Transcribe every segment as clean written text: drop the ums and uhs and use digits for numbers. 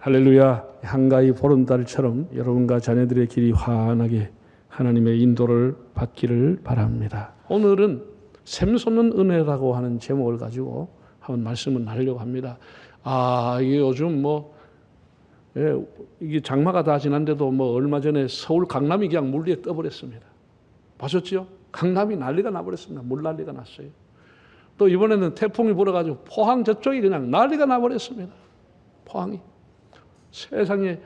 할렐루야. 한가위 보름달처럼 여러분과 자녀들의 길이 환하게 하나님의 인도를 받기를 바랍니다. 오늘은 샘솟는 은혜라고 하는 제목을 가지고 한번 말씀을 나누려고 합니다. 이게 요즘 이게 장마가 다 지난데도 얼마 전에 서울 강남이 그냥 물 위에 떠버렸습니다. 보셨죠? 강남이 난리가 나버렸습니다. 물 난리가 났어요. 또 이번에는 태풍이 불어가지고 포항 저쪽이 그냥 난리가 나버렸습니다. 포항이. 세상에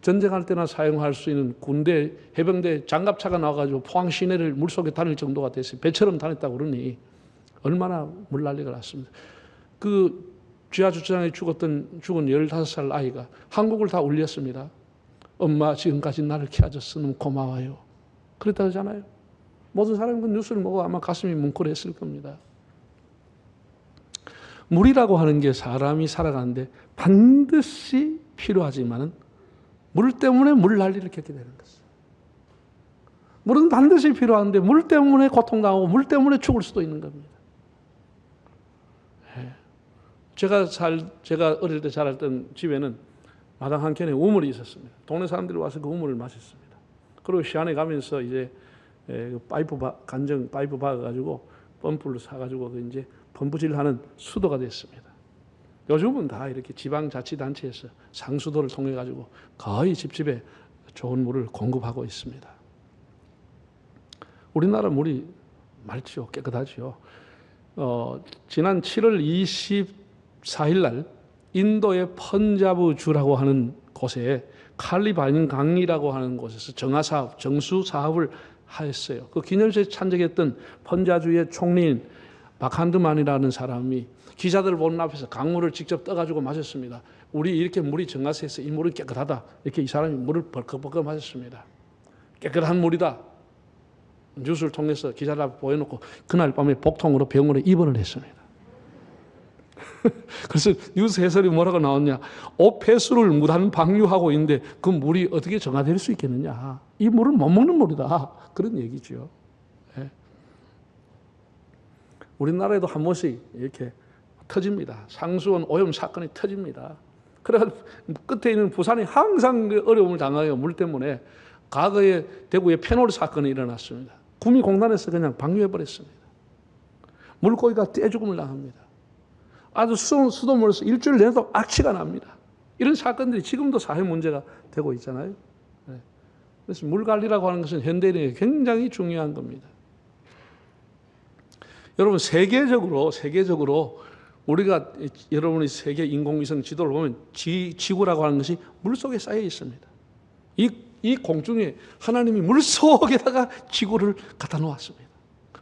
전쟁할 때나 사용할 수 있는 군대, 해병대 장갑차가 나와가지고 포항 시내를 물속에 다닐 정도가 됐어요. 배처럼 다녔다고 그러니 얼마나 물 난리가 났습니다. 그 지하주차장에 죽은 15살 아이가 한국을 다 울렸습니다. 엄마 지금까지 나를 키워줘서 너무 고마워요. 그랬다 하잖아요. 모든 사람이 그 뉴스를 보고 아마 가슴이 뭉클했을 겁니다. 물이라고 하는 게 사람이 살아가는데 반드시 필요하지만은 물 때문에 물 난리를 겪게 되는 것이에요. 물은 반드시 필요한데 물 때문에 고통당하고 물 때문에 죽을 수도 있는 겁니다. 제가 어릴 때 자랐던 집에는 마당 한켠에 우물이 있었습니다. 동네 사람들이 와서 그 우물을 마셨습니다. 그리고 시안에 가면서 이제 간정 파이프 박아가지고 펌프를 사가지고 이제 펌프질하는 수도가 됐습니다. 요즘은 다 이렇게 지방자치단체에서 상수도를 통해 가지고 거의 집집에 좋은 물을 공급하고 있습니다. 우리나라 물이 맑죠, 깨끗하죠. 지난 7월 24일 날 인도의 펀자브주라고 하는 곳에 칼리바인 강이라고 하는 곳에서 정수 사업을 하였어요. 그 기념식에 참석했던 펀자주의 총리인 바칸드만이라는 사람이 기자들 보는 앞에서 강물을 직접 떠가지고 마셨습니다. 우리 이렇게 물이 정화세에서 이 물은 깨끗하다. 이렇게 이 사람이 물을 벌컥벌컥 마셨습니다. 깨끗한 물이다. 뉴스를 통해서 기자들 앞에 보여놓고 그날 밤에 복통으로 병원에 입원을 했습니다. 그래서 뉴스 해설이 뭐라고 나왔냐. 오폐수를 무단 방류하고 있는데 그 물이 어떻게 정화될 수 있겠느냐. 이 물은 못 먹는 물이다. 그런 얘기죠. 우리나라에도 한 번씩 이렇게 터집니다. 상수원 오염 사건이 터집니다. 그래서 끝에 있는 부산이 항상 어려움을 당해요. 물 때문에. 과거에 대구에 페놀 사건이 일어났습니다. 구미공단에서 그냥 방류해버렸습니다. 물고기가 떼죽음을 당합니다. 아주 수돗물에서 일주일 내도 악취가 납니다. 이런 사건들이 지금도 사회 문제가 되고 있잖아요. 그래서 물 관리라고 하는 것은 현대인에게 굉장히 중요한 겁니다. 여러분 세계적으로 우리가 여러분의 세계 인공위성 지도를 보면 지구라고 하는 것이 물속에 쌓여 있습니다. 이 공중에 하나님이 물속에다가 지구를 갖다 놓았습니다.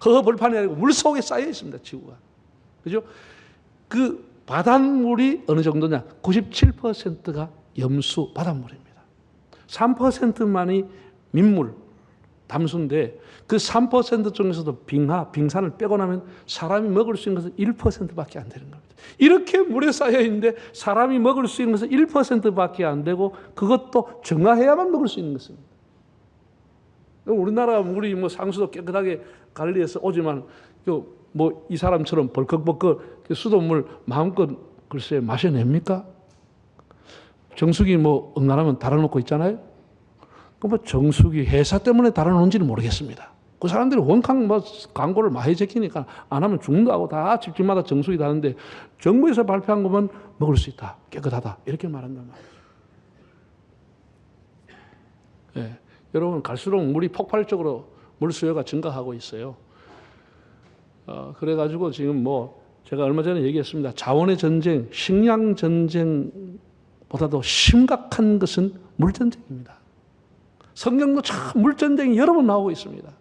허허벌판이 아니고 물속에 쌓여 있습니다. 지구가. 그죠? 그 바닷물이 어느 정도냐? 97%가 염수 바닷물입니다. 3%만이 민물, 담수인데 그 3% 중에서도 빙산을 빼고 나면 사람이 먹을 수 있는 것은 1%밖에 안 되는 겁니다. 이렇게 물에 쌓여 있는데 사람이 먹을 수 있는 것은 1%밖에 안 되고 그것도 정화해야만 먹을 수 있는 것입니다. 우리나라 물이 상수도 깨끗하게 관리해서 오지만 이 사람처럼 벌컥벌컥 수돗물 마음껏 글쎄 마셔냅니까? 정수기 응나라면 달아놓고 있잖아요. 정수기 회사 때문에 달아놓은지는 모르겠습니다. 그 사람들이 원캉 광고를 많이 제끼니까 안 하면 죽는다고 다 집집마다 정수기 다는데 정부에서 발표한 것만 먹을 수 있다. 깨끗하다. 이렇게 말한단 말이에요. 여러분 갈수록 물이 폭발적으로 물 수요가 증가하고 있어요. 그래가지고 지금 제가 얼마 전에 얘기했습니다. 자원의 전쟁, 식량 전쟁보다도 심각한 것은 물 전쟁입니다. 성경도 참 물전쟁이 여러 번 나오고 있습니다.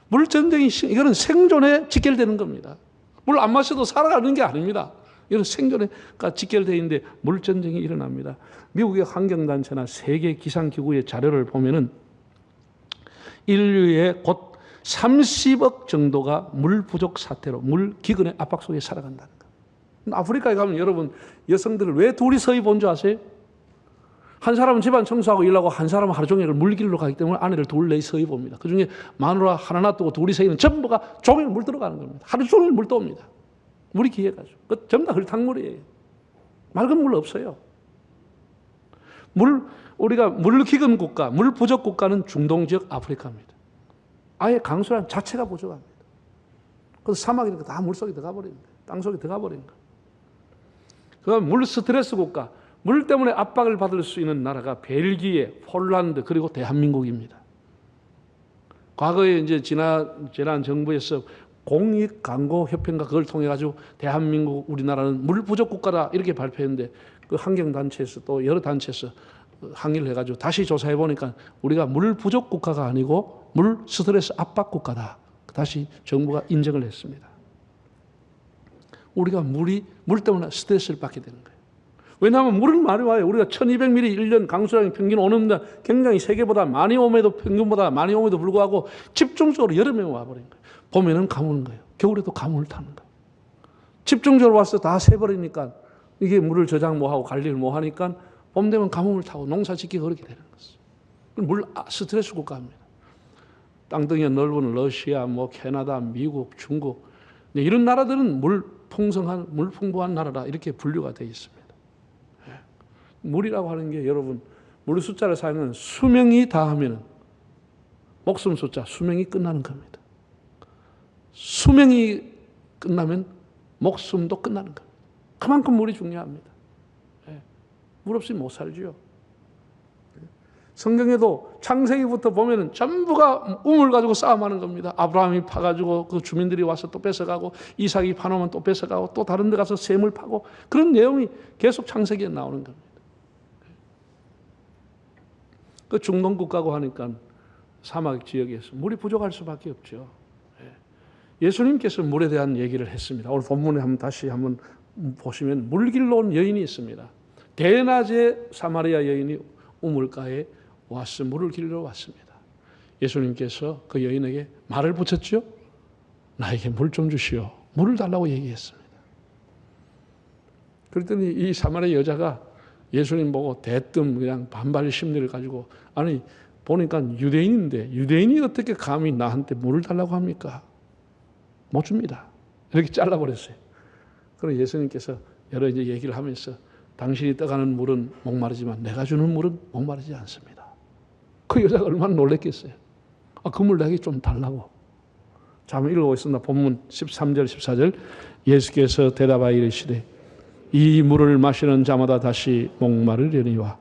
물전쟁이 이거는 생존에 직결되는 겁니다. 물 안 마셔도 살아가는 게 아닙니다. 이건 생존에 직결되어 있는데 물전쟁이 일어납니다. 미국의 환경단체나 세계기상기구의 자료를 보면은 인류의 곧 30억 정도가 물 부족 사태로 물 기근의 압박 속에 살아간다는 거. 아프리카에 가면 여러분 여성들을 왜 둘이 서히 본 줄 아세요? 한 사람은 집안 청소하고 일하고 한 사람은 하루 종일 물길로 가기 때문에 아내를 둘 넷이 서히 봅니다. 그중에 마누라 하나 놔두고 둘이 서히는 전부가 종일 물 들어가는 겁니다. 하루 종일 물 떠옵니다. 물이 귀해가지고. 전부 다 흙탕물이에요. 맑은 물 없어요. 우리가 물 기금 국가, 물 부족 국가는 중동 지역 아프리카입니다. 아예 강수량 자체가 부족합니다. 그래서 사막이 다 물속에 들어가 버리는 거예요. 땅속에 들어가 버리는 거예요. 그럼 물 스트레스 국가, 물 때문에 압박을 받을 수 있는 나라가 벨기에, 폴란드, 그리고 대한민국입니다. 과거에 이제 지난 정부에서 공익 광고 협회인가 그걸 통해 가지고 대한민국, 우리나라는 물 부족 국가다 이렇게 발표했는데 그 환경 단체에서 또 여러 단체에서 항의를 해가지고 다시 조사해 보니까 우리가 물 부족 국가가 아니고 물 스트레스 압박 국가다. 다시 정부가 인정을 했습니다. 우리가 물 때문에 스트레스를 받게 되는 거예요. 왜냐하면 물은 많이 와요. 우리가 1200mm 1년 강수량이 평균 오는 데 굉장히 세계보다 많이 옴에도 평균보다 많이 옴에도 불구하고 집중적으로 여름에 와버린 거예요. 봄에는 가무는 거예요. 겨울에도 가물을 타는 거예요. 집중적으로 와서 다 새버리니까 이게 물을 저장 뭐하고 관리를 뭐하니까 봄 되면 가뭄을 타고 농사 짓기 어렵게 되는 것이죠. 물 스트레스 국가입니다. 땅덩이가 넓은 러시아, 캐나다, 미국, 중국 이런 나라들은 물 풍부한 나라라 이렇게 분류가 되어 있습니다. 물이라고 하는 게 여러분 물 숫자를 사용하면 수명이 다하면 목숨 숫자 수명이 끝나는 겁니다. 수명이 끝나면 목숨도 끝나는 겁니다. 그만큼 물이 중요합니다. 물 없이 못 살지요. 성경에도 창세기부터 보면은 전부가 우물 가지고 싸움하는 겁니다. 아브라함이 파가지고 그 주민들이 와서 또 뺏어가고 이삭이 파놓으면 또 뺏어가고 또 다른 데 가서 샘을 파고 그런 내용이 계속 창세기에 나오는 겁니다. 그 중동 국가고 하니까 사막 지역에서 물이 부족할 수밖에 없죠. 예수님께서 물에 대한 얘기를 했습니다. 오늘 본문에 다시 한번 보시면 물길로 온 여인이 있습니다. 대낮에 사마리아 여인이 우물가에 와서 물을 길러 왔습니다. 예수님께서 그 여인에게 말을 붙였죠. 나에게 물 좀 주시오. 물을 달라고 얘기했습니다. 그랬더니 이 사마리아 여자가 예수님 보고 대뜸 그냥 반발 심리를 가지고 아니 보니까 유대인인데 유대인이 어떻게 감히 나한테 물을 달라고 합니까? 못 줍니다. 이렇게 잘라버렸어요. 그래서 예수님께서 여러 이제 얘기를 하면서 당신이 떠가는 물은 목마르지만 내가 주는 물은 목마르지 않습니다. 그 여자가 얼마나 놀랬겠어요. 그 물 내게 좀 달라고. 자, 한번 읽어보겠습니다. 본문 13절 14절 예수께서 대답하여 이르시되 이 물을 마시는 자마다 다시 목마르려니와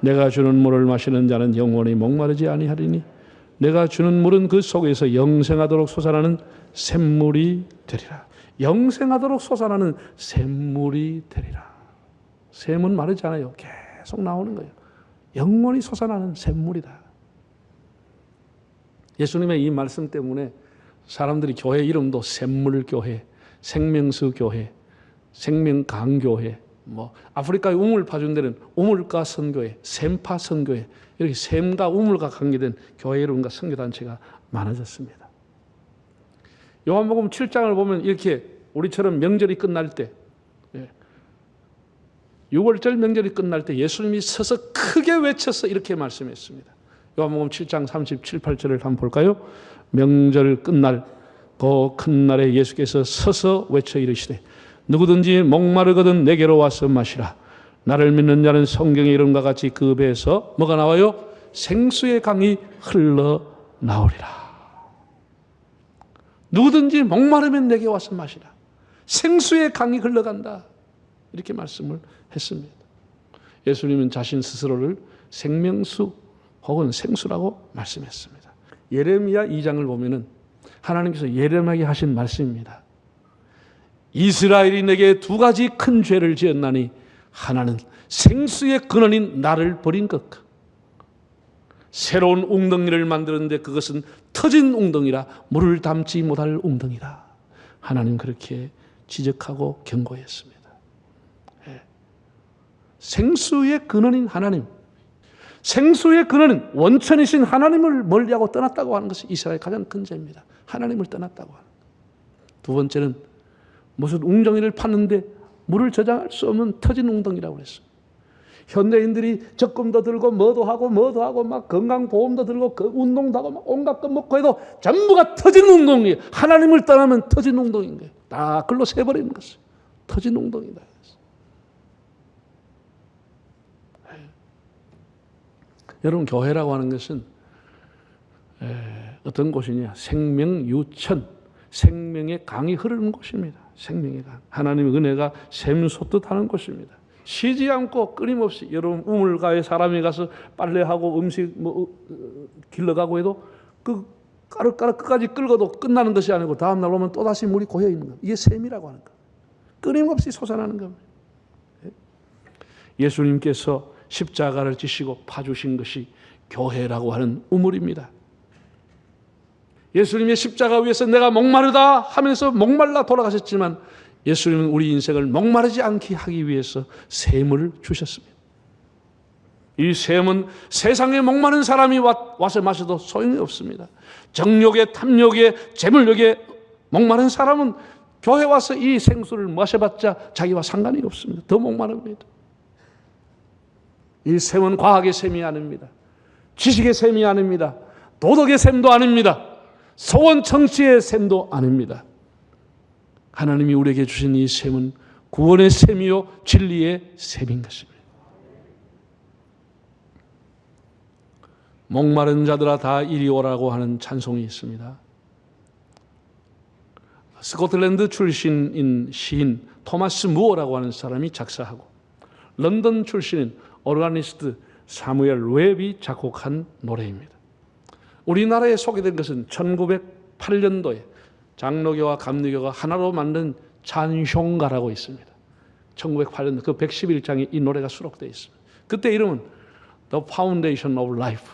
내가 주는 물을 마시는 자는 영원히 목마르지 아니하리니 내가 주는 물은 그 속에서 영생하도록 솟아나는 샘물이 되리라. 영생하도록 솟아나는 샘물이 되리라. 샘은 마르지 않아요. 계속 나오는 거예요. 영원히 솟아나는 샘물이다. 예수님의 이 말씀 때문에 사람들이 교회 이름도 샘물교회, 생명수교회, 생명강교회, 아프리카에 우물 파준 데는 우물가 선교회, 샘파 선교회 이렇게 샘과 우물과 관계된 교회 이름과 선교단체가 많아졌습니다. 요한복음 7장을 보면 이렇게 우리처럼 명절이 끝날 때 6월절 명절이 끝날 때 예수님이 서서 크게 외쳐서 이렇게 말씀했습니다. 요한복음 7장 37, 8절을 한번 볼까요? 명절 끝날 그 큰 날에 예수께서 서서 외쳐 이르시되 누구든지 목마르거든 내게로 와서 마시라. 나를 믿는 자는 성경의 이름과 같이 그 배에서 뭐가 나와요? 생수의 강이 흘러나오리라. 누구든지 목마르면 내게 와서 마시라. 생수의 강이 흘러간다. 이렇게 말씀을 했습니다. 예수님은 자신 스스로를 생명수 혹은 생수라고 말씀했습니다. 예레미야 2장을 보면은 하나님께서 예레미야에게 하신 말씀입니다. 이스라엘이 내게 두 가지 큰 죄를 지었나니 하나는 생수의 근원인 나를 버린 것. 새로운 웅덩이를 만드는데 그것은 터진 웅덩이라 물을 담지 못할 웅덩이다. 하나님 그렇게 지적하고 경고했습니다. 생수의 근원인 하나님, 생수의 근원은 원천이신 하나님을 멀리하고 떠났다고 하는 것이 이스라엘의 가장 큰 죄입니다. 하나님을 떠났다고 하는. 두 번째는 무슨 웅덩이를 팠는데 물을 저장할 수 없는 터진 웅덩이라고 그랬어요. 현대인들이 적금도 들고 뭐도 하고 막 건강보험도 들고 운동도 하고 막 온갖 것 먹고 해도 전부가 터진 웅덩이에요. 하나님을 떠나면 터진 웅덩이인 거예요. 다 글로 새버리는 것이에요. 터진 웅덩이다. 여러분, 교회라고 하는 것은 어떤 곳이냐? 생명유천, 생명의 강이 흐르는 곳입니다. 생명의 강. 하나님의 은혜가 샘솟듯 하는 곳입니다. 쉬지 않고 끊임없이, 여러분 우물가에 사람이 가서 빨래하고 음식 길러가고 해도 그 까르까르 끝까지 끌고도 끝나는 것이 아니고 다음 날 오면 또다시 물이 고여 있는 겁니다. 이게 샘이라고 하는 겁니다. 끊임없이 솟아나는 겁니다. 예수님께서 십자가를 지시고 파주신 것이 교회라고 하는 우물입니다. 예수님의 십자가 위에서 내가 목마르다 하면서 목말라 돌아가셨지만 예수님은 우리 인생을 목마르지 않게 하기 위해서 샘을 주셨습니다. 이 샘은 세상에 목마른 사람이 와서 마셔도 소용이 없습니다. 정욕에, 탐욕에, 재물욕에 목마른 사람은 교회 와서 이 생수를 마셔봤자 자기와 상관이 없습니다. 더 목마릅니다. 이 샘은 과학의 샘이 아닙니다. 지식의 샘이 아닙니다. 도덕의 샘도 아닙니다. 소원 청취의 샘도 아닙니다. 하나님이 우리에게 주신 이 샘은 구원의 샘이요 진리의 샘인 것입니다. 목마른 자들아 다 이리 오라고 하는 찬송이 있습니다. 스코틀랜드 출신인 시인 토마스 무어라고 하는 사람이 작사하고 런던 출신인 오르가니스트 사무엘 웹이 작곡한 노래입니다. 우리나라에 소개된 것은 1908년도에 장로교와 감리교가 하나로 만든 찬송가라고 있습니다. 1908년 그 111장에 이 노래가 수록되어 있습니다. 그때 이름은 The Foundation of Life,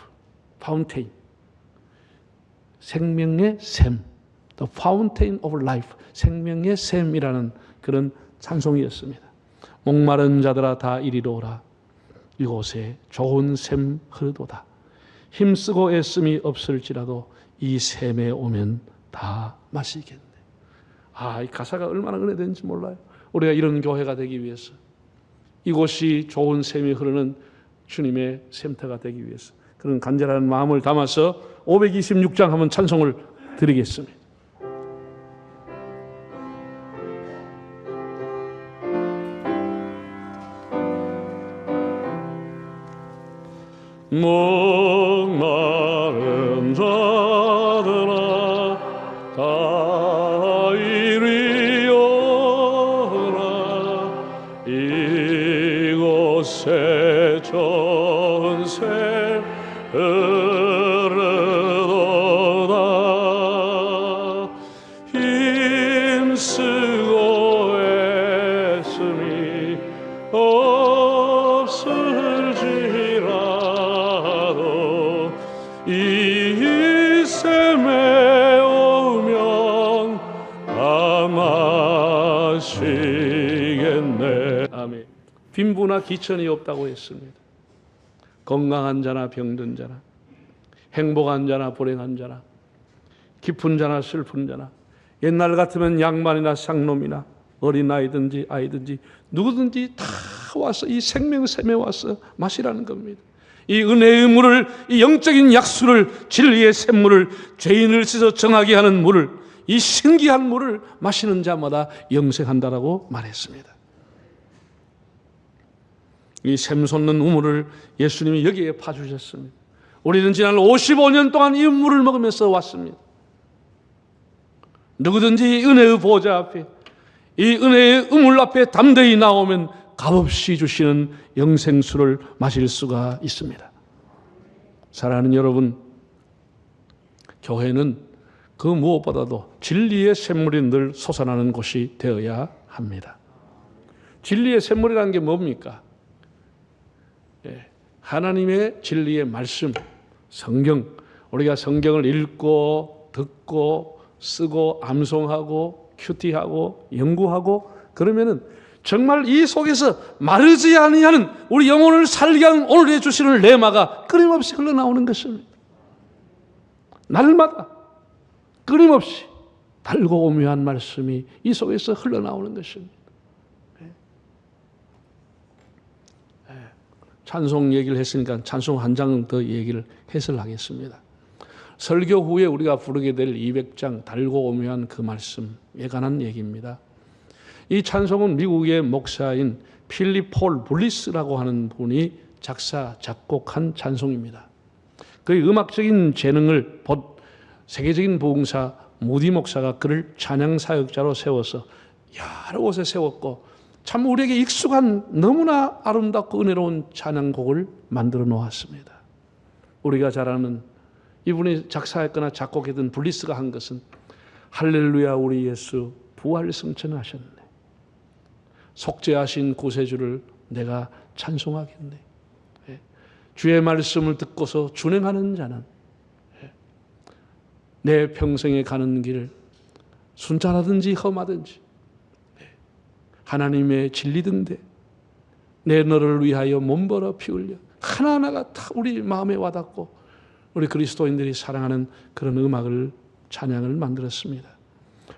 파운테인, 생명의 샘, The Fountain of Life, 생명의 샘이라는 그런 찬송이었습니다. 목마른 자들아 다 이리로 오라. 이곳에 좋은 샘 흐르도다. 힘쓰고 애씀이 없을지라도 이 샘에 오면 다 마시겠네. 이 가사가 얼마나 은혜된지 몰라요. 우리가 이런 교회가 되기 위해서, 이곳이 좋은 샘이 흐르는 주님의 샘터가 되기 위해서 그런 간절한 마음을 담아서 526장 한번 찬송을 드리겠습니다. 목마른 자들아 다 이리 오라. 이곳에 좋은 샘 흐르도다. 힘쓰고 애씀이 없을지라도 이 샘에 오면 다 마시겠네. 아멘. 빈부나 기천이 없다고 했습니다. 건강한 자나 병든 자나, 행복한 자나 불행한 자나, 기쁜 자나 슬픈 자나, 옛날 같으면 양반이나 쌍놈이나 어린아이든지 아이든지 누구든지 다 와서 이 생명샘에 와서 마시라는 겁니다. 이 은혜의 물을, 이 영적인 약수를, 진리의 샘물을, 죄인을 씻어 정하게 하는 물을, 이 신기한 물을 마시는 자마다 영생한다라고 말했습니다. 이 샘솟는 우물을 예수님이 여기에 파주셨습니다. 우리는 지난 55년 동안 이 물을 먹으면서 왔습니다. 누구든지 은혜의 보좌 앞에, 이 은혜의 우물 앞에 담대히 나오면 값없이 주시는 영생수를 마실 수가 있습니다. 사랑하는 여러분, 교회는 그 무엇보다도 진리의 샘물이 늘 솟아나는 곳이 되어야 합니다. 진리의 샘물이라는 게 뭡니까? 하나님의 진리의 말씀, 성경, 우리가 성경을 읽고 듣고 쓰고 암송하고 큐티하고 연구하고 그러면은 정말 이 속에서 마르지 아니하는 우리 영혼을 살게 하는 오늘 주시는 레마가 끊임없이 흘러나오는 것입니다. 날마다 끊임없이 달고 오묘한 말씀이 이 속에서 흘러나오는 것입니다. 찬송 얘기를 했으니까 찬송 한 장 더 얘기를 해설하겠습니다. 설교 후에 우리가 부르게 될 200장 달고 오묘한 그 말씀에 관한 얘기입니다. 이 찬송은 미국의 목사인 필립 폴 블리스라고 하는 분이 작사, 작곡한 찬송입니다. 그의 음악적인 재능을 본 세계적인 복음사 모디 목사가 그를 찬양 사역자로 세워서 여러 곳에 세웠고 참 우리에게 익숙한 너무나 아름답고 은혜로운 찬양곡을 만들어 놓았습니다. 우리가 잘 아는 이분이 작사했거나 작곡했던 블리스가 한 것은 할렐루야 우리 예수 부활 승천하셨네. 속죄하신 구세주를 내가 찬송하겠네. 주의 말씀을 듣고서 준행하는 자는 내 평생에 가는 길을 순탄하든지 험하든지 하나님의 진리 등대 내 너를 위하여 몸벌어 피 흘려 하나하나가 다 우리 마음에 와닿고 우리 그리스도인들이 사랑하는 그런 음악을 찬양을 만들었습니다.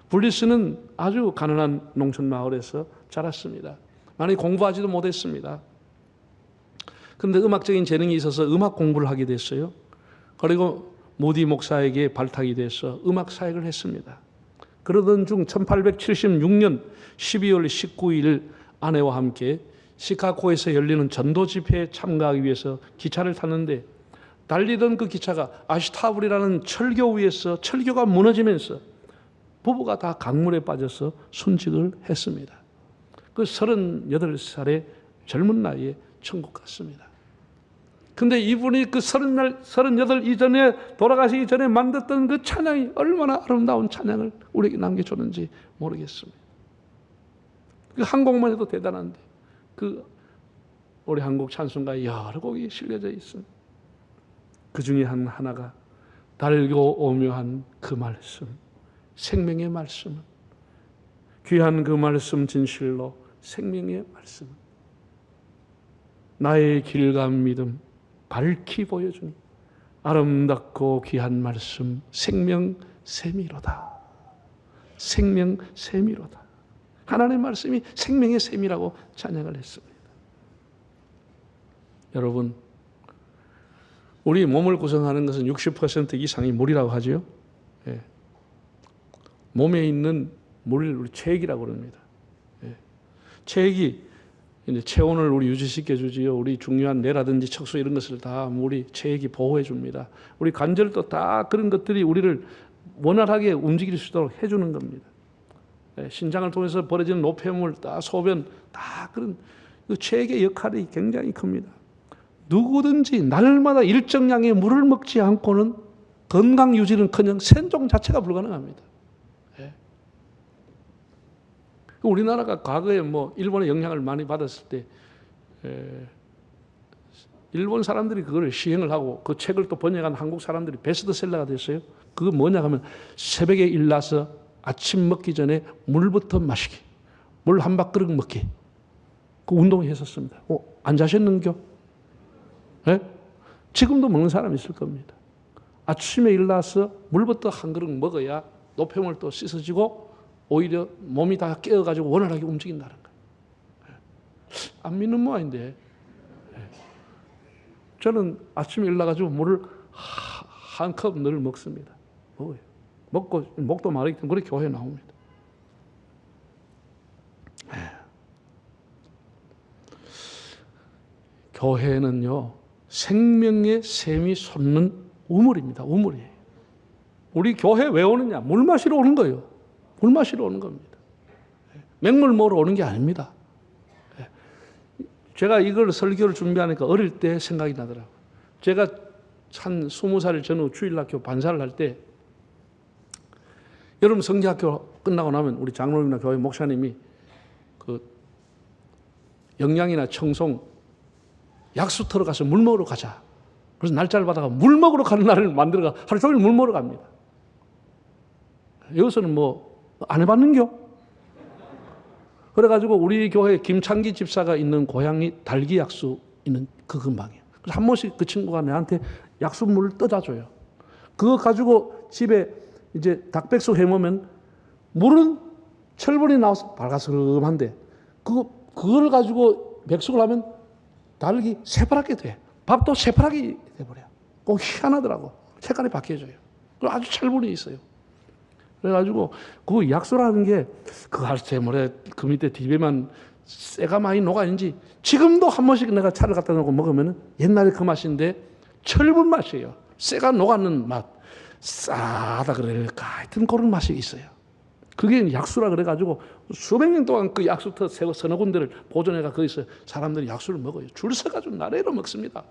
블리스는 아주 가난한 농촌 마을에서 자랐습니다. 많이 공부하지도 못했습니다. 그런데 음악적인 재능이 있어서 음악 공부를 하게 됐어요. 그리고 모디 목사에게 발탁이 돼서 음악 사역을 했습니다. 그러던 중 1876년 12월 19일 아내와 함께 시카고에서 열리는 전도 집회에 참가하기 위해서 기차를 탔는데 달리던 그 기차가 아시타블이라는 철교 위에서 철교가 무너지면서 부부가 다 강물에 빠져서 순직을 했습니다. 그 38살의 젊은 나이에 천국 갔습니다. 근데 이분이 그 38 이전에 돌아가시기 전에 만들었던 그 찬양이 얼마나 아름다운 찬양을 우리에게 남겨줬는지 모르겠습니다. 그 한 곡만 해도 대단한데 그 우리 한국 찬송가에 여러 곡이 실려져 있습니다. 그 중에 하나가 달고 오묘한 그 말씀, 생명의 말씀, 귀한 그 말씀 진실로 생명의 말씀, 나의 길과 믿음 밝히 보여준 아름답고 귀한 말씀 생명샘이로다. 생명샘이로다. 하나님의 말씀이 생명의 샘이라고 찬양을 했습니다. 여러분, 우리 몸을 구성하는 것은 60% 이상이 물이라고 하죠. 예. 몸에 있는 물을 우리 체액이라고 합니다. 예. 체액이 이제 체온을 우리 유지시켜 주지요. 우리 중요한 뇌라든지 척수 이런 것을 다 물이 체액이 보호해 줍니다. 우리 관절도 다 그런 것들이 우리를 원활하게 움직일 수 있도록 해주는 겁니다. 예. 신장을 통해서 벌어지는 노폐물, 다 소변, 다 그런 그 체액의 역할이 굉장히 큽니다. 누구든지 날마다 일정량의 물을 먹지 않고는 건강 유지는커녕 생존 자체가 불가능합니다. 예. 우리나라가 과거에 일본의 영향을 많이 받았을 때 일본 사람들이 그걸 시행을 하고 그 책을 또 번역한 한국 사람들이 베스트셀러가 됐어요. 그거 뭐냐 하면 새벽에 일어나서 아침 먹기 전에 물부터 마시기, 물 한 밥그릇 먹기. 그 운동을 했었습니다. 안 자셨는겨? 네? 지금도 먹는 사람이 있을 겁니다. 아침에 일어나서 물부터 한 그릇 먹어야 노폐물도 씻어지고 오히려 몸이 다 깨어가지고 원활하게 움직인다는 거예요. 안 믿는 모양인데 저는 아침에 일어나가지고 물을 한 컵 늘 먹습니다. 먹어요. 먹고 목도 마르기 때문에 그렇게 교회에 나옵니다. 교회는요 생명의 샘이 솟는 우물입니다. 우물이에요. 우리 교회 왜 오느냐? 물 마시러 오는 거예요. 물 마시러 오는 겁니다. 맹물 먹으러 오는 게 아닙니다. 제가 이걸 설교를 준비하니까 어릴 때 생각이 나더라고요. 제가 한 20살 전후 주일학교 반사를 할 때 여름 성지학교 끝나고 나면 우리 장로님이나 교회 목사님이 그 영양이나 청송 약수 터러 가서 물 먹으러 가자. 그래서 날짜를 받아가 물 먹으러 가는 날을 만들어가 하루 종일 물 먹으러 갑니다. 여기서는 안 해봤는겨? 그래가지고 우리 교회 김창기 집사가 있는 고향이 달기 약수 있는 그 근방이에요. 그래서 한 번씩 그 친구가 내한테 약수물을 떠다 줘요. 그거 가지고 집에 이제 닭백숙 해먹으면 물은 철분이 나와서 발가스름한데 그걸 가지고 백숙을 하면 달기 새파랗게 돼. 밥도 새파랗게 돼버려요. 꼭 희한하더라고. 색깔이 바뀌어져요. 아주 철분이 있어요. 그래가지고 그 약수라는 게 그 할 때 그 밑에 TV만 쇠가 많이 녹아있는지 지금도 한 번씩 내가 차를 갖다 놓고 먹으면 옛날에 그 맛인데 철분 맛이에요. 쇠가 녹았는 맛. 싸다 그럴까 하여튼 그런 맛이 있어요. 그게 약수라 그래가지고 수백 년 동안 그 약수터 서너 군데를 보존해가 거기서 사람들이 약수를 먹어요. 줄 서가지고 나래로 먹습니다.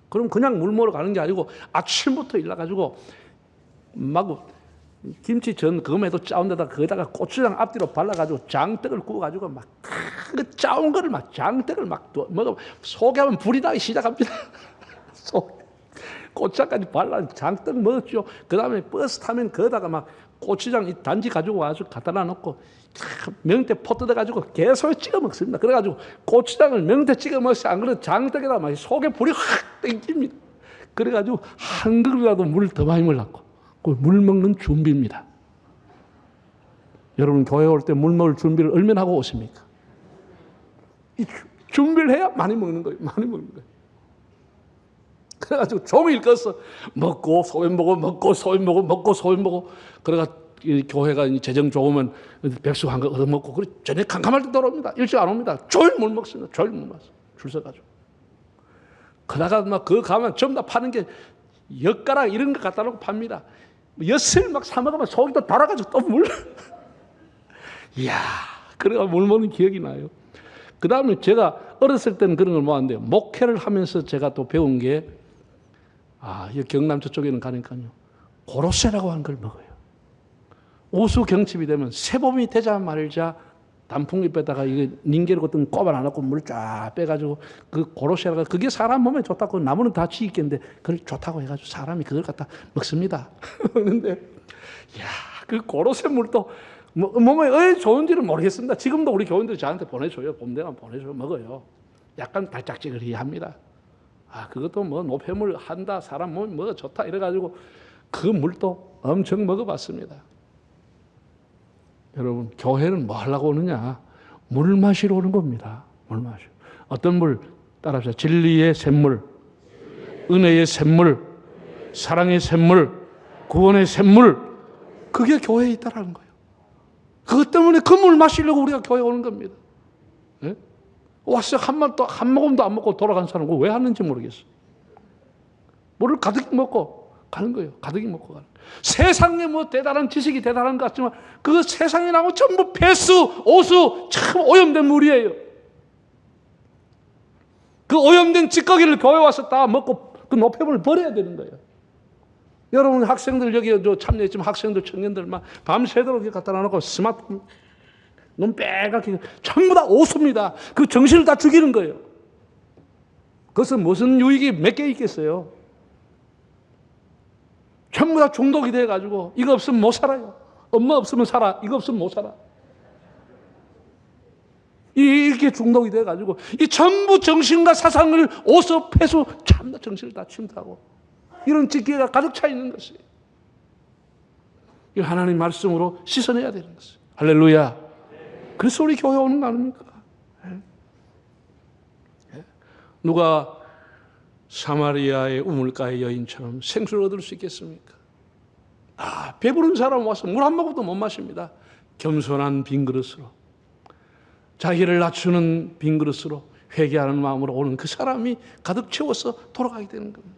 그럼 그냥 물 먹으러 가는 게 아니고 아침부터 일어나가지고 막 김치전 그거에도 짜온 데다가 거기다가 고추장 앞뒤로 발라가지고 장떡을 구워가지고 막 그 짜온 거를 막 장떡을 막 먹어 속에 하면 불이 나기 시작합니다. 고추장까지 발라 장떡 먹었죠. 그 다음에 버스 타면 거기다가 막 고추장 단지 가지고 와서 갖다 놔놓고 명태 포 뜯어가지고 계속 찍어 먹습니다. 그래가지고 고추장을 명태 찍어 먹어서 안 그래도 장떡에다 막 속에 불이 확 땡깁니다. 그래가지고 한 그릇이라도 물 더 많이 먹으려고 물 먹는 준비입니다. 여러분 교회 올 때 물 먹을 준비를 얼마나 하고 오십니까? 이 준비를 해야 많이 먹는 거예요. 많이 먹는 거예요. 그래가지고 종일 껐어. 먹고 소변 보고 먹고 소변 보고 먹고 소변 보고 그래가 교회가 재정 좋으면 백숙 한 거 얻어 먹고 그래 저녁 캄캄할 때 돌아옵니다. 일찍 안 옵니다. 조일 못 먹습니다. 조일 못 먹어. 줄 서가지고. 그러다가 막 그거 가면 전부 다 파는 게 엿가락 이런 거 갖다 놓고 팝니다. 엿을 막 사 먹으면 속이 또 달아가지고 또 물. 이야, 그래가 물 먹는 기억이 나요. 그 다음에 제가 어렸을 때는 그런 걸 모았는데요. 목회를 하면서 제가 또 배운 게, 이 경남 저쪽에는 가니까요. 고로쇠라고 하는 걸 먹어요. 오수 경칩이 되면 새봄이 되자 말자 단풍잎에다가 이게 닌게로 같은 꼽아 놔놓고 물 쫙 빼가지고 그 고로쇠라고 그게 사람 몸에 좋다고 나무는 다 지있겠는데 그걸 좋다고 해가지고 사람이 그걸 갖다 먹습니다. 그런데 그 고로쇠 물도 몸에 왜 좋은지는 모르겠습니다. 지금도 우리 교인들이 저한테 보내줘요. 봄되면 보내줘요. 먹어요. 약간 달짝지근합니다. 그것도 뭐 노폐물 한다. 사람 몸에 뭐가 좋다. 이래가지고 그 물도 엄청 먹어봤습니다. 여러분 교회는 뭐 하려고 오느냐? 물 마시러 오는 겁니다. 물 마시러. 어떤 물? 따라합시다. 진리의 샘물, 은혜의 샘물, 사랑의 샘물, 구원의 샘물. 그게 교회에 있다라는 거예요. 그것 때문에 그 물 마시려고 우리가 교회 오는 겁니다. 네? 와서 한 모금도 안 먹고 돌아간 사람은 왜 하는지 모르겠어요. 물을 가득 먹고 가는 거예요. 가득히 먹고 가는 거예요. 세상에 뭐 대단한 지식이 대단한 것 같지만 그 세상에 나오면 전부 폐수, 오수, 참 오염된 물이에요. 그 오염된 찌꺼기를 교회 와서 다 먹고 그 노폐물을 버려야 되는 거예요. 여러분 학생들 여기 참여했지만 학생들 청년들 막 밤새도록 이렇게 갖다 놔놓고 스마트폰 눈 빼갑게 전부 다 오수입니다. 그 정신을 다 죽이는 거예요. 그것은 무슨 유익이 몇 개 있겠어요. 전부 다 중독이 돼가지고 이거 없으면 못 살아요. 엄마 없으면 살아. 이거 없으면 못 살아. 이렇게 중독이 돼가지고 이 전부 정신과 사상을 오수, 폐수 참다 정신을 다 침투하고 이런 찌꺼기가 가득 차 있는 것이에요. 이 하나님 말씀으로 씻어내야 되는 것이에요. 할렐루야. 그래서 우리 교회 오는 거 아닙니까? 누가 사마리아의 우물가의 여인처럼 생수를 얻을 수 있겠습니까? 배부른 사람 와서 물 한 모금도 못 마십니다. 겸손한 빈 그릇으로 자기를 낮추는 빈 그릇으로 회개하는 마음으로 오는 그 사람이 가득 채워서 돌아가게 되는 겁니다.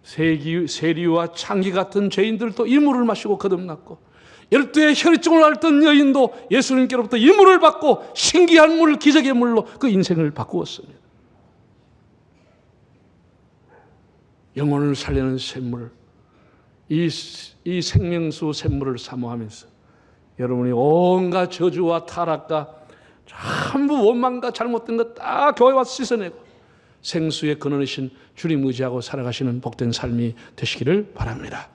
세리와 창기 같은 죄인들도 이 물을 마시고 거듭났고 12의 혈증을 앓던 여인도 예수님께로부터 이 물을 받고 신기한 물, 기적의 물로 그 인생을 바꾸었습니다. 영혼을 살리는 샘물, 이 생명수 샘물을 사모하면서 여러분이 온갖 저주와 타락과 전부 원망과 잘못된 것 다 교회 와서 씻어내고 생수의 근원이신 주님 의지하고 살아가시는 복된 삶이 되시기를 바랍니다.